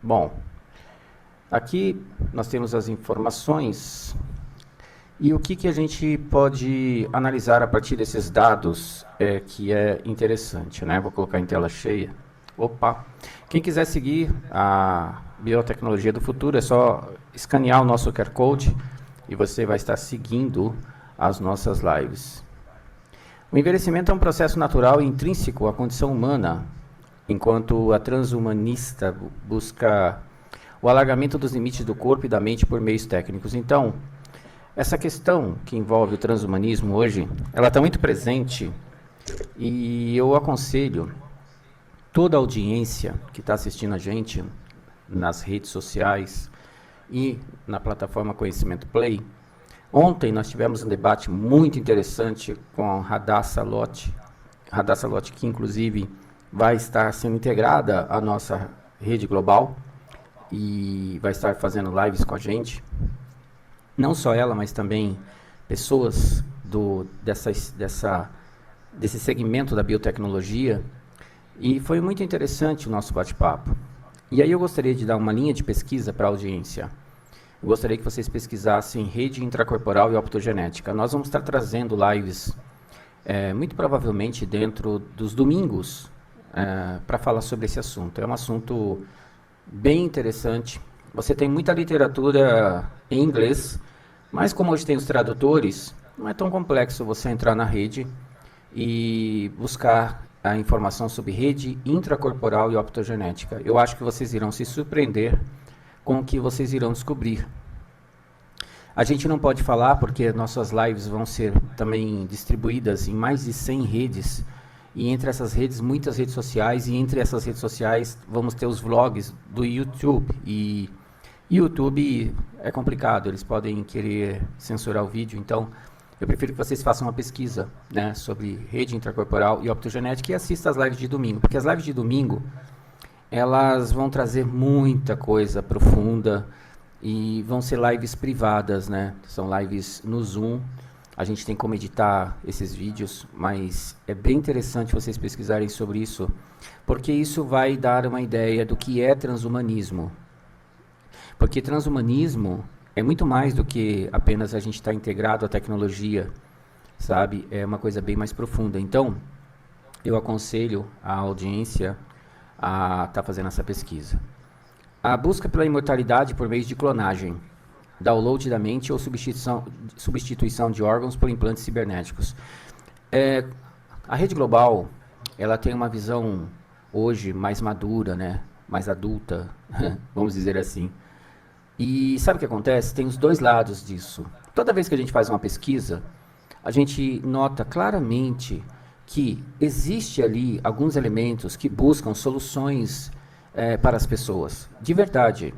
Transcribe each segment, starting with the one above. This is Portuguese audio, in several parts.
Bom, aqui nós temos as informações e o que a gente pode analisar a partir desses dados que é interessante, né? Vou colocar em tela cheia. Opa! Quem quiser seguir a biotecnologia do futuro é só escanear o nosso QR Code e você vai estar seguindo as nossas lives. O envelhecimento é um processo natural e intrínseco à condição humana, enquanto a transhumanista busca o alargamento dos limites do corpo e da mente por meios técnicos. Então, essa questão que envolve o transhumanismo hoje, ela está muito presente e eu aconselho toda a audiência que está assistindo a gente nas redes sociais e na plataforma Conhecimento Play. Ontem nós tivemos um debate muito interessante com Hadassah Lotz, que inclusive vai estar sendo integrada à nossa rede global e vai estar fazendo lives com a gente. Não só ela, mas também pessoas desse segmento da biotecnologia. E foi muito interessante o nosso bate-papo. E aí eu gostaria de dar uma linha de pesquisa para a audiência. Eu gostaria que vocês pesquisassem rede intracorporal e optogenética. Nós vamos estar trazendo lives, muito provavelmente dentro dos domingos, para falar sobre esse assunto. É um assunto bem interessante. Você tem muita literatura em inglês, mas como hoje tem os tradutores, não é tão complexo você entrar na rede e buscar a informação sobre rede intracorporal e optogenética. Eu acho que vocês irão se surpreender com o que vocês irão descobrir. A gente não pode falar porque nossas lives vão ser também distribuídas em mais de 100 redes, e entre essas redes, muitas redes sociais, e entre essas redes sociais vamos ter os vlogs do YouTube, e YouTube é complicado, eles podem querer censurar o vídeo, então eu prefiro que vocês façam uma pesquisa, né, sobre rede intracorporal e optogenética e assistam as lives de domingo, porque as lives de domingo elas vão trazer muita coisa profunda e vão ser lives privadas, né? São lives no Zoom. A gente tem como editar esses vídeos, mas é bem interessante vocês pesquisarem sobre isso, porque isso vai dar uma ideia do que é transhumanismo. Porque transhumanismo é muito mais do que apenas a gente estar integrado à tecnologia, sabe? É uma coisa bem mais profunda. Então, eu aconselho a audiência a estar fazendo essa pesquisa. A busca pela imortalidade por meio de clonagem, download da mente ou substituição de órgãos por implantes cibernéticos. A rede global, ela tem uma visão hoje mais madura, né? Mais adulta, vamos dizer assim. E sabe o que acontece? Tem os dois lados disso. Toda vez que a gente faz uma pesquisa, a gente nota claramente que existe ali alguns elementos que buscam soluções para as pessoas, de verdade.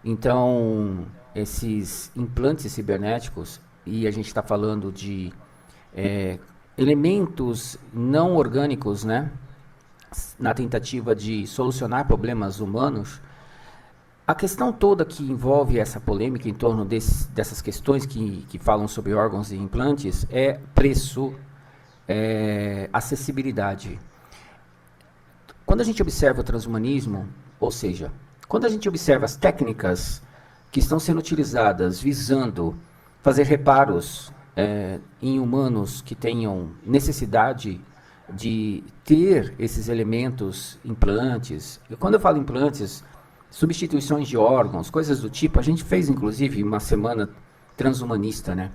Então, esses implantes cibernéticos, e a gente está falando de elementos não orgânicos, né, na tentativa de solucionar problemas humanos, a questão toda que envolve essa polêmica em torno dessas questões que falam sobre órgãos e implantes é preço, acessibilidade. Quando a gente observa o transhumanismo, ou seja, quando a gente observa as técnicas que estão sendo utilizadas visando fazer reparos em humanos que tenham necessidade de ter esses elementos implantes, e quando eu falo implantes, substituições de órgãos, coisas do tipo, a gente fez inclusive uma semana transhumanista, né?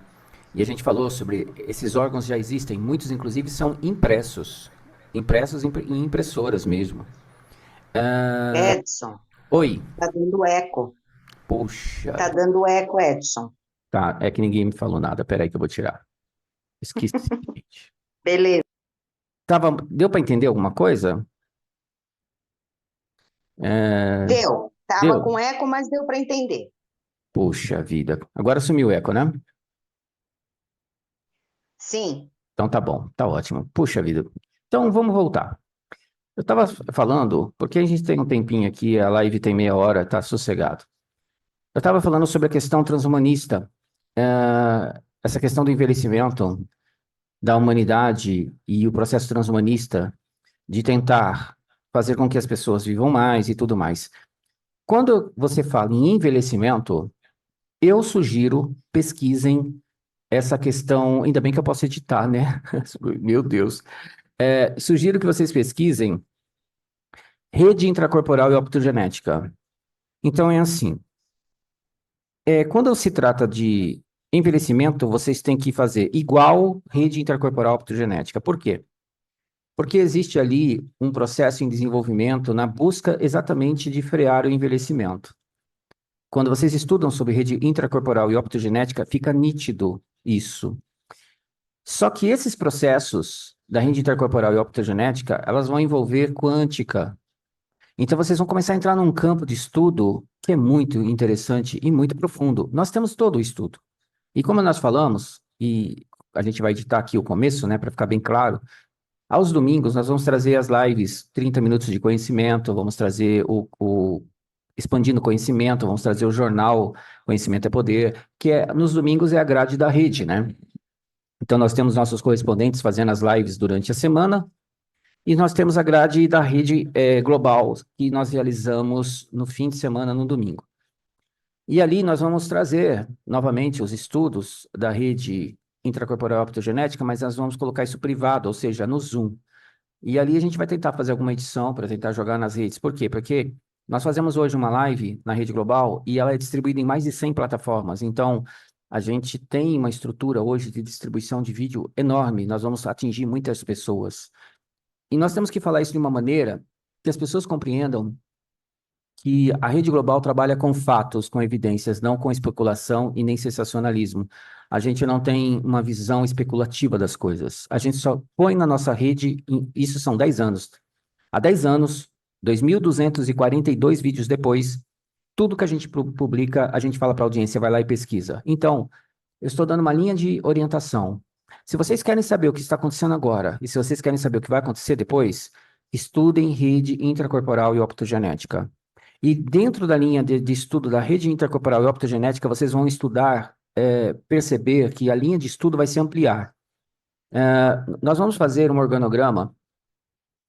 E a gente falou sobre esses órgãos já existem, muitos inclusive são impressos em impressoras mesmo. Edson, Oi, tá dando eco. puxa, Tá dando eco, Edson. tá, é que ninguém me falou nada, peraí que eu vou tirar. Esqueci, gente. Beleza. Deu para entender alguma coisa? É, Deu. Tava deu? com eco, mas deu para entender. Puxa vida. Agora sumiu o eco, né? Sim. Então tá bom, tá ótimo. Puxa vida. Então vamos voltar. Eu estava falando, porque a gente tem um tempinho aqui, a live tem meia hora, tá sossegado. Eu estava falando sobre a questão transhumanista, essa questão do envelhecimento da humanidade e o processo transhumanista de tentar fazer com que as pessoas vivam mais e tudo mais. Quando você fala em envelhecimento, eu sugiro pesquisem essa questão, ainda bem que eu posso editar, né? Meu Deus. Sugiro que vocês pesquisem rede intracorporal e optogenética. Então é assim, quando se trata de envelhecimento, vocês têm que fazer igual rede intracorporal optogenética. Por quê? Porque existe ali um processo em desenvolvimento na busca exatamente de frear o envelhecimento. Quando vocês estudam sobre rede intracorporal e optogenética, fica nítido isso. Só que esses processos da rede intercorporal e optogenética, elas vão envolver quântica. Então vocês vão começar a entrar num campo de estudo que é muito interessante e muito profundo. Nós temos todo o estudo. E como nós falamos, e a gente vai editar aqui o começo, né, para ficar bem claro, aos domingos nós vamos trazer as lives 30 minutos de conhecimento, vamos trazer o Expandindo Conhecimento, vamos trazer o jornal Conhecimento é Poder, que nos domingos é a grade da rede, né? Então, nós temos nossos correspondentes fazendo as lives durante a semana, e nós temos a grade da rede global, que nós realizamos no fim de semana, no domingo. E ali nós vamos trazer, novamente, os estudos da rede intracorporal optogenética, mas nós vamos colocar isso privado, ou seja, no Zoom. E ali a gente vai tentar fazer alguma edição para tentar jogar nas redes. Por quê? Porque nós fazemos hoje uma live na rede global e ela é distribuída em mais de 100 plataformas. Então, a gente tem uma estrutura hoje de distribuição de vídeo enorme. Nós vamos atingir muitas pessoas. E nós temos que falar isso de uma maneira que as pessoas compreendam que a rede global trabalha com fatos, com evidências, não com especulação e nem sensacionalismo. A gente não tem uma visão especulativa das coisas. A gente só põe na nossa rede, isso são 10 anos. Há 10 anos, 2.242 vídeos depois, tudo que a gente publica, a gente fala para a audiência, vai lá e pesquisa. Então, eu estou dando uma linha de orientação. Se vocês querem saber o que está acontecendo agora, e se vocês querem saber o que vai acontecer depois, estudem rede intracorporal e optogenética. E dentro da linha de estudo da rede intercorporal e optogenética, vocês vão estudar, perceber que a linha de estudo vai se ampliar. Nós vamos fazer um organograma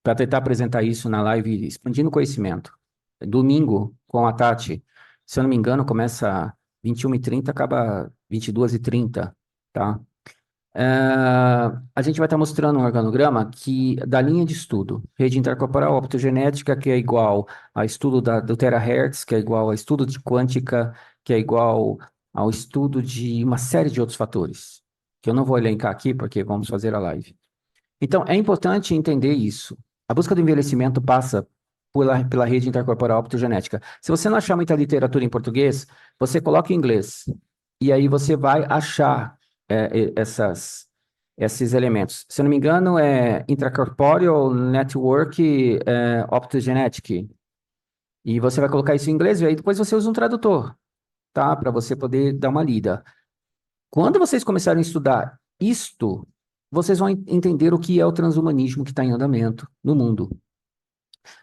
para tentar apresentar isso na live Expandindo Conhecimento. Domingo, com a Tati. Se eu não me engano, começa 21h30, acaba 22h30, tá? A gente vai estar mostrando um organograma da linha de estudo, rede intercorporal optogenética, que é igual a estudo do terahertz, que é igual a estudo de quântica, que é igual ao estudo de uma série de outros fatores, que eu não vou elencar aqui, porque vamos fazer a live. Então, é importante entender isso. A busca do envelhecimento passa pela rede intercorporal optogenética. Se você não achar muita literatura em português, você coloca em inglês, e aí você vai achar esses elementos. Se eu não me engano, é Intracorporeal Network Optogenetic. E você vai colocar isso em inglês, e aí depois você usa um tradutor, tá? Para você poder dar uma lida. Quando vocês começarem a estudar isto, vocês vão entender o que é o transhumanismo que está em andamento no mundo.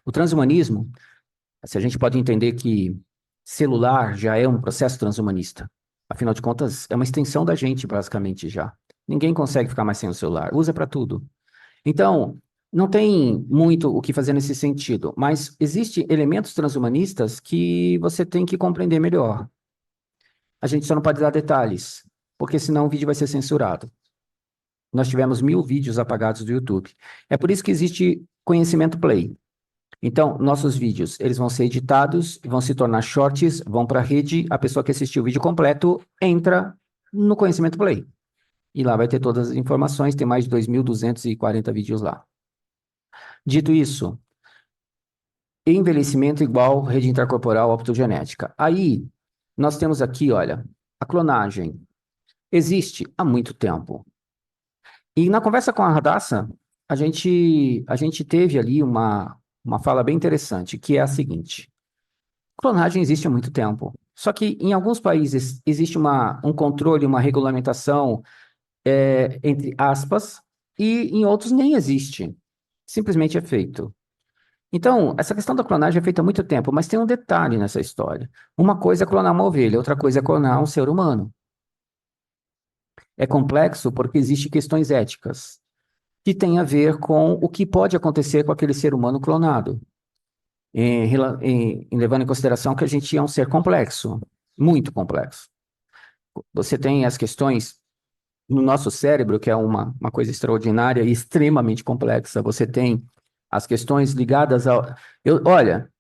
O transhumanismo, se a gente pode entender que celular já é um processo transhumanista. Afinal de contas, é uma extensão da gente, basicamente, já. Ninguém consegue ficar mais sem o celular. Usa para tudo. Então, não tem muito o que fazer nesse sentido, mas existem elementos transhumanistas que você tem que compreender melhor. A gente só não pode dar detalhes, porque senão o vídeo vai ser censurado. Nós tivemos 1000 vídeos apagados do YouTube. É por isso que existe conhecimento play. Então, nossos vídeos, eles vão ser editados, vão se tornar shorts, vão para a rede, a pessoa que assistiu o vídeo completo entra no Conhecimento Play. E lá vai ter todas as informações, tem mais de 2.240 vídeos lá. Dito isso, envelhecimento igual rede intercorporal optogenética. Aí, nós temos aqui, olha, a clonagem. Existe há muito tempo. E na conversa com a Radassa, a gente teve ali uma fala bem interessante, que é a seguinte: clonagem existe há muito tempo. Só que em alguns países existe um controle, uma regulamentação, entre aspas, e em outros nem existe. Simplesmente é feito. Então, essa questão da clonagem é feita há muito tempo, mas tem um detalhe nessa história. Uma coisa é clonar uma ovelha, outra coisa é clonar um ser humano. É complexo porque existem questões éticas que têm a ver com o que pode acontecer com aquele ser humano clonado. levando em consideração que a gente é um ser complexo, muito complexo. Você tem as questões no nosso cérebro, que é uma coisa extraordinária e extremamente complexa. Você tem as questões ligadas ao. Olha,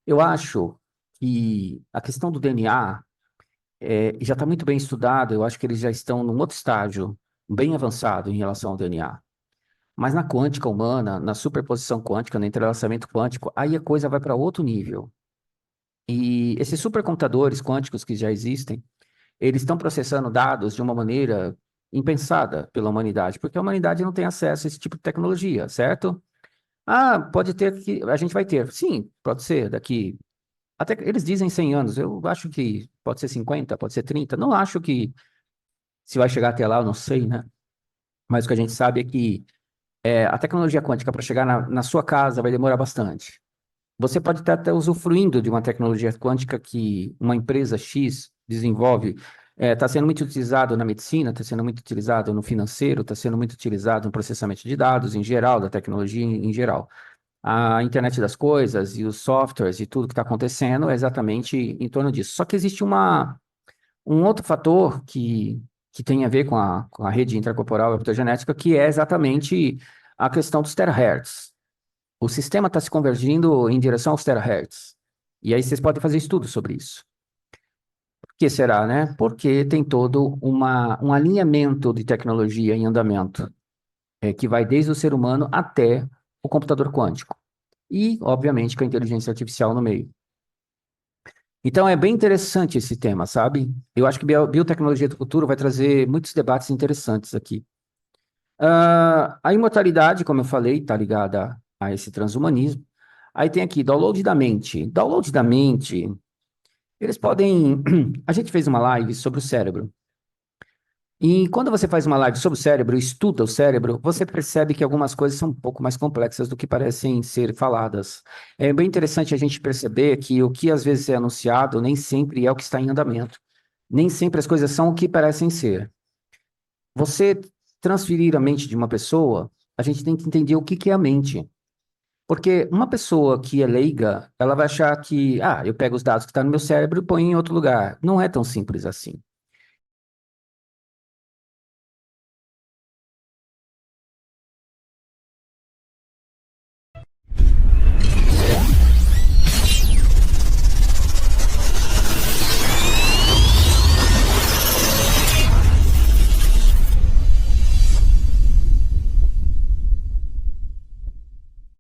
eu acho que a questão do DNA já está muito bem estudado. Eu acho que eles já estão num outro estágio bem avançado em relação ao DNA. Mas na quântica humana, na superposição quântica, no entrelaçamento quântico, aí a coisa vai para outro nível. E esses supercomputadores quânticos que já existem, eles estão processando dados de uma maneira impensada pela humanidade, porque a humanidade não tem acesso a esse tipo de tecnologia, certo? Ah, pode ter que a gente vai ter. Sim, pode ser daqui. Até que eles dizem 100 anos. Eu acho que pode ser 50, pode ser 30. Não acho que se vai chegar até lá, eu não sei, né? Mas o que a gente sabe é que a tecnologia quântica para chegar na sua casa vai demorar bastante. Você pode estar até usufruindo de uma tecnologia quântica que uma empresa X desenvolve, está sendo muito utilizado na medicina, está sendo muito utilizado no financeiro, está sendo muito utilizado no processamento de dados em geral, da tecnologia em geral. A internet das coisas e os softwares e tudo que está acontecendo é exatamente em torno disso. Só que existe um outro fator que tem a ver com a rede intracorporal optogenética, que é exatamente a questão dos terahertz. O sistema está se convergindo em direção aos terahertz. E aí vocês podem fazer estudos sobre isso. Por que será, né? Porque tem todo um alinhamento de tecnologia em andamento, que vai desde o ser humano até o computador quântico. E, obviamente, com a inteligência artificial no meio. Então, é bem interessante esse tema, sabe? Eu acho que biotecnologia do futuro vai trazer muitos debates interessantes aqui. A imortalidade, como eu falei, está ligada a esse transhumanismo. Aí tem aqui, download da mente. Download da mente, eles podem... A gente fez uma live sobre o cérebro. E quando você faz uma live sobre o cérebro, estuda o cérebro, você percebe que algumas coisas são um pouco mais complexas do que parecem ser faladas. É bem interessante a gente perceber que o que às vezes é anunciado nem sempre é o que está em andamento. Nem sempre as coisas são o que parecem ser. Você transferir a mente de uma pessoa, a gente tem que entender o que que é a mente. Porque uma pessoa que é leiga, ela vai achar que, eu pego os dados que estão no meu cérebro e ponho em outro lugar. Não é tão simples assim.